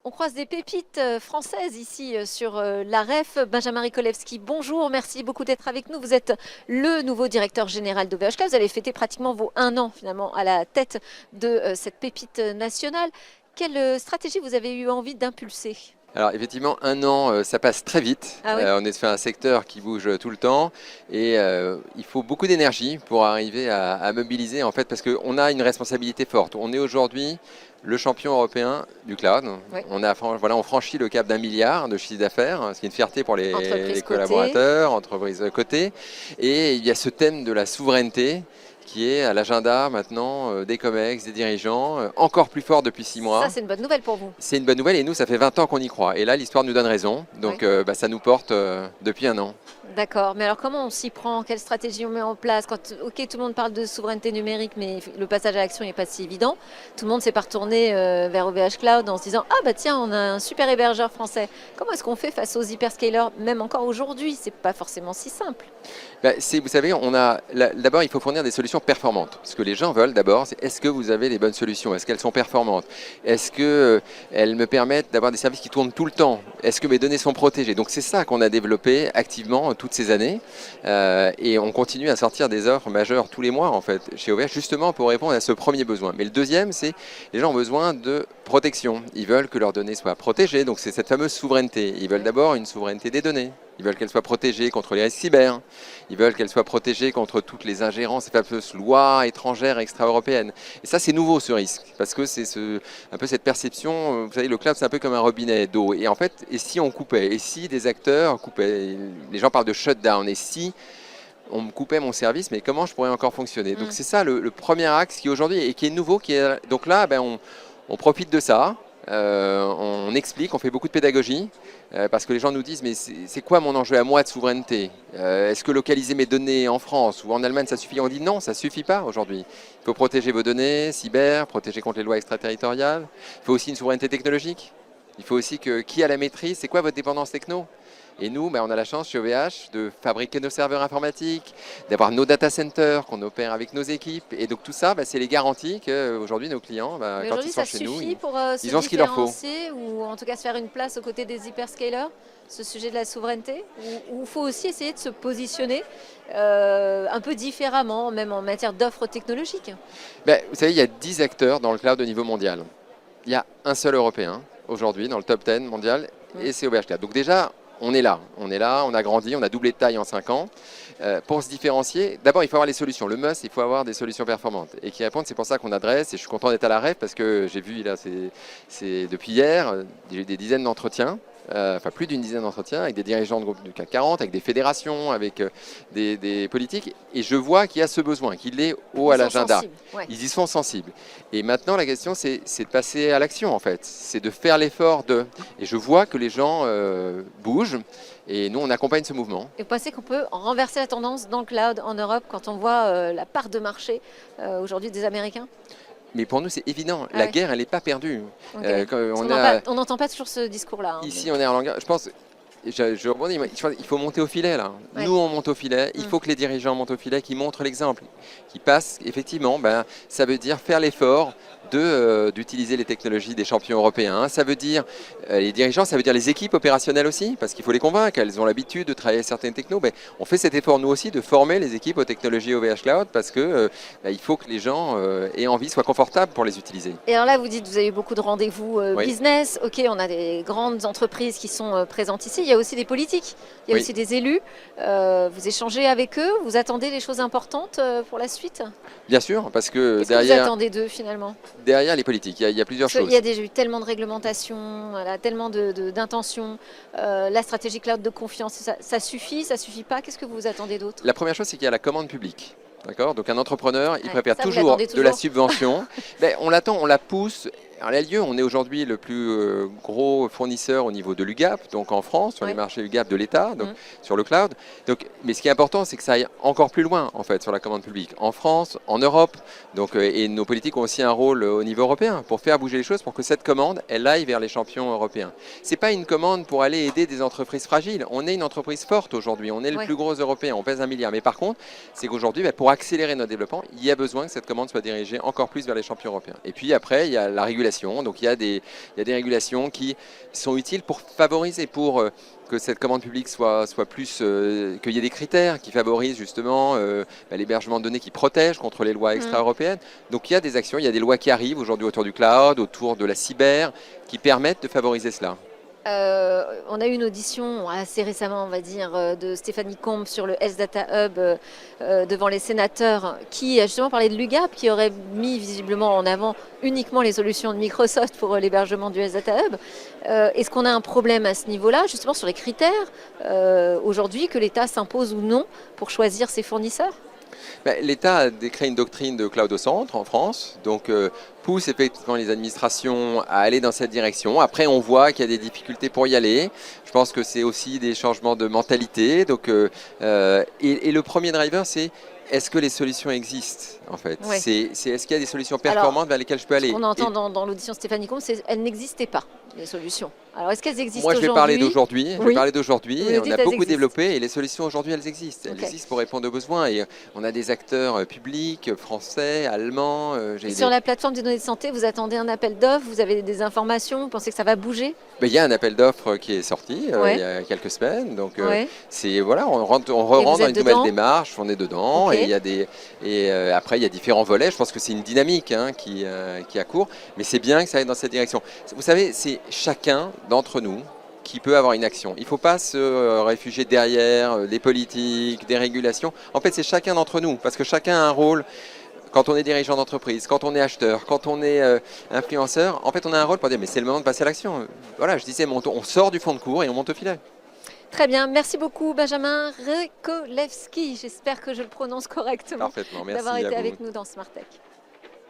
On croise des pépites françaises ici sur la REF. Benjamin Rikolewski, bonjour, merci beaucoup d'être avec nous. Vous êtes le nouveau directeur général d'OVHK. Vous allez fêter pratiquement vos 1 an finalement à la tête de cette pépite nationale. Quelle stratégie vous avez eu envie d'impulser? Alors effectivement, 1 an, ça passe très vite. Ah oui. On est sur un secteur qui bouge tout le temps et il faut beaucoup d'énergie pour arriver à mobiliser en fait, parce qu'on a une responsabilité forte. On est aujourd'hui le champion européen du cloud. Oui. On franchit le cap d'1 milliard de chiffre d'affaires, ce qui est une fierté pour les collaborateurs, entreprises cotées. Et il y a ce thème de la souveraineté qui est à l'agenda maintenant des COMEX, des dirigeants, encore plus fort depuis 6 mois. Ça, c'est une bonne nouvelle pour vous. C'est une bonne nouvelle et nous, ça fait 20 ans qu'on y croit. Et là, l'histoire nous donne raison. Donc, Oui. ça nous porte depuis 1 an. D'accord, mais alors comment on s'y prend? Quelle stratégie on met en place? Ok, tout le monde parle de souveraineté numérique, mais le passage à l'action n'est pas si évident. Tout le monde s'est pas retourné vers OVH Cloud en se disant « Ah bah tiens, on a un super hébergeur français ». Comment est-ce qu'on fait face aux hyperscalers, même encore aujourd'hui? C'est pas forcément si simple. Vous savez, d'abord, il faut fournir des solutions performantes. Ce que les gens veulent d'abord, c'est est-ce que vous avez les bonnes solutions? Est-ce qu'elles sont performantes? Est-ce qu'elles me permettent d'avoir des services qui tournent tout le temps? Est-ce que mes données sont protégées? Donc c'est ça qu'on a développé activement toutes ces années. Et on continue à sortir des offres majeures tous les mois en fait chez OVH, justement pour répondre à ce premier besoin. Mais le deuxième, c'est les gens ont besoin de protection. Ils veulent que leurs données soient protégées. Donc c'est cette fameuse souveraineté. Ils veulent d'abord une souveraineté des données. Ils veulent qu'elles soient protégées contre les risques cyber. Ils veulent qu'elles soient protégées contre toutes les ingérences, ces fameuses lois étrangères extra-européennes. Et ça, c'est nouveau ce risque, parce que c'est un peu cette perception. Vous savez, le cloud, c'est un peu comme un robinet d'eau. Et en fait, et si on coupait? Et si des acteurs coupaient? Les gens parlent de shutdown. Et si on me coupait mon service, mais comment je pourrais encore fonctionner? Donc c'est ça le premier axe qui aujourd'hui et qui est nouveau. Donc là, on profite de ça. On explique, on fait beaucoup de pédagogie parce que les gens nous disent mais c'est quoi mon enjeu à moi de souveraineté? Est-ce que localiser mes données en France ou en Allemagne ça suffit? On dit non, ça suffit pas aujourd'hui. Il faut protéger vos données cyber, protéger contre les lois extraterritoriales. Il faut aussi une souveraineté technologique. Il faut aussi qui a la maîtrise, c'est quoi votre dépendance techno? Et nous, on a la chance chez OVH de fabriquer nos serveurs informatiques, d'avoir nos data centers qu'on opère avec nos équipes. Et donc tout ça, c'est les garanties qu'aujourd'hui nos clients, quand ils sont chez nous, ils ont ce qu'il leur faut. Ou en tout cas se faire une place aux côtés des hyperscalers, ce sujet de la souveraineté? Ou il faut aussi essayer de se positionner un peu différemment, même en matière d'offres technologiques? Vous savez, il y a 10 acteurs dans le cloud au niveau mondial. Il y a un seul Européen aujourd'hui dans le top 10 mondial et c'est OVH Cloud. Donc déjà, on est là, on a grandi, on a doublé de taille en 5 ans. Pour se différencier, d'abord il faut avoir les solutions. Le must, il faut avoir des solutions performantes et qui répondent. C'est pour ça qu'on adresse, et je suis content d'être à la REF parce que j'ai vu là, c'est depuis hier, j'ai eu des dizaines d'entretiens. Plus d'une dizaine d'entretiens avec des dirigeants de groupes du CAC 40, avec des fédérations, avec des politiques. Et je vois qu'il y a ce besoin, qu'il est haut à l'agenda. Ouais. Ils y sont sensibles. Et maintenant, la question, c'est de passer à l'action, en fait. C'est de faire l'effort de... Et je vois que les gens bougent. Et nous, on accompagne ce mouvement. Et vous pensez qu'on peut renverser la tendance dans le cloud en Europe quand on voit la part de marché aujourd'hui des Américains? Mais pour nous, c'est évident. La guerre, elle n'est pas perdue. Okay. On n'entend pas toujours ce discours-là. Ici, on est en langage. Je pense, je rebondis, il faut monter au filet, là. Ouais. Nous, on monte au filet. Il faut que les dirigeants montent au filet, qui montrent l'exemple, qui passent, effectivement, ça veut dire faire l'effort d'utiliser les technologies des champions européens. Ça veut dire les dirigeants, ça veut dire les équipes opérationnelles aussi, parce qu'il faut les convaincre, elles ont l'habitude de travailler certaines technos. On fait cet effort nous aussi de former les équipes aux technologies OVH Cloud parce que il faut que les gens aient envie, soient confortables pour les utiliser. Et alors là, vous dites, vous avez eu beaucoup de rendez-vous business. Ok, on a des grandes entreprises qui sont présentes ici. Il y a aussi des politiques, il y a aussi des élus. Vous échangez avec eux, vous attendez des choses importantes pour la suite? Bien sûr, parce que Qu'est-ce que vous attendez d'eux finalement? Derrière les politiques, il y a plusieurs choses. Il y a déjà eu tellement de réglementations, tellement d'intentions. La stratégie cloud de confiance, ça suffit pas? Qu'est-ce que vous attendez d'autre? La première chose, c'est qu'il y a la commande publique. D'accord. Donc un entrepreneur, il prépare toujours de la subvention. On l'attend, on la pousse. Alors, elle a lieu, on est aujourd'hui le plus gros fournisseur au niveau de l'UGAP, donc en France, sur les marchés UGAP de l'État, donc sur le cloud. Donc, mais ce qui est important, c'est que ça aille encore plus loin, en fait, sur la commande publique, en France, en Europe. Donc, et nos politiques ont aussi un rôle au niveau européen pour faire bouger les choses, pour que cette commande, elle aille vers les champions européens. C'est pas une commande pour aller aider des entreprises fragiles. On est une entreprise forte aujourd'hui, on est le plus gros européen, on pèse 1 milliard. Mais par contre, c'est qu'aujourd'hui, pour accélérer notre développement, il y a besoin que cette commande soit dirigée encore plus vers les champions européens. Et puis après, il y a la régulation régulations. Donc il y a des régulations qui sont utiles pour favoriser, pour que cette commande publique soit plus, qu'il y ait des critères qui favorisent justement l'hébergement de données qui protègent contre les lois extra-européennes. Donc il y a des actions, il y a des lois qui arrivent aujourd'hui autour du cloud, autour de la cyber, qui permettent de favoriser cela. On a eu une audition assez récemment, on va dire, de Stéphanie Combe sur le Health Data Hub devant les sénateurs, qui a justement parlé de l'UGAP, qui aurait mis visiblement en avant uniquement les solutions de Microsoft pour l'hébergement du Health Data Hub. Est-ce qu'on a un problème à ce niveau-là, justement sur les critères aujourd'hui, que l'État s'impose ou non pour choisir ses fournisseurs ? L'État a créé une doctrine de cloud au centre en France, donc pousse effectivement les administrations à aller dans cette direction. Après, on voit qu'il y a des difficultés pour y aller. Je pense que c'est aussi des changements de mentalité. Donc, et le premier driver, c'est est-ce que les solutions existent en fait? Ouais. Est-ce qu'il y a des solutions performantes vers lesquelles je peux aller? Ce qu'on entend dans l'audition de Stéphanie Combe, c'est qu'elles n'existaient pas, les solutions. Alors, est-ce qu'elles existent aujourd'hui? Moi, je vais parler d'aujourd'hui. Oui. On a beaucoup développé et les solutions aujourd'hui, elles existent. Elles existent pour répondre aux besoins. Et on a des acteurs publics, français, allemands. Sur la plateforme des données de santé, vous attendez un appel d'offres? Vous avez des informations? Vous pensez que ça va bouger? Il y a un appel d'offres qui est sorti il y a quelques semaines. Donc, voilà, on rentre dans une nouvelle démarche. On est dedans. Et, après, il y a différents volets. Je pense que c'est une dynamique qui accourt. Mais c'est bien que ça aille dans cette direction. Vous savez, c'est chacun d'entre nous qui peut avoir une action. Il ne faut pas se réfugier derrière des politiques, des régulations. En fait, c'est chacun d'entre nous, parce que chacun a un rôle. Quand on est dirigeant d'entreprise, quand on est acheteur, quand on est influenceur, en fait, on a un rôle pour dire mais c'est le moment de passer à l'action. Voilà, je disais, on sort du fond de cours et on monte au filet. Très bien, merci beaucoup Benjamin Rekolewski. J'espère que je le prononce correctement. Parfaitement, merci d'avoir été à vous. avec nous dans Smart Tech.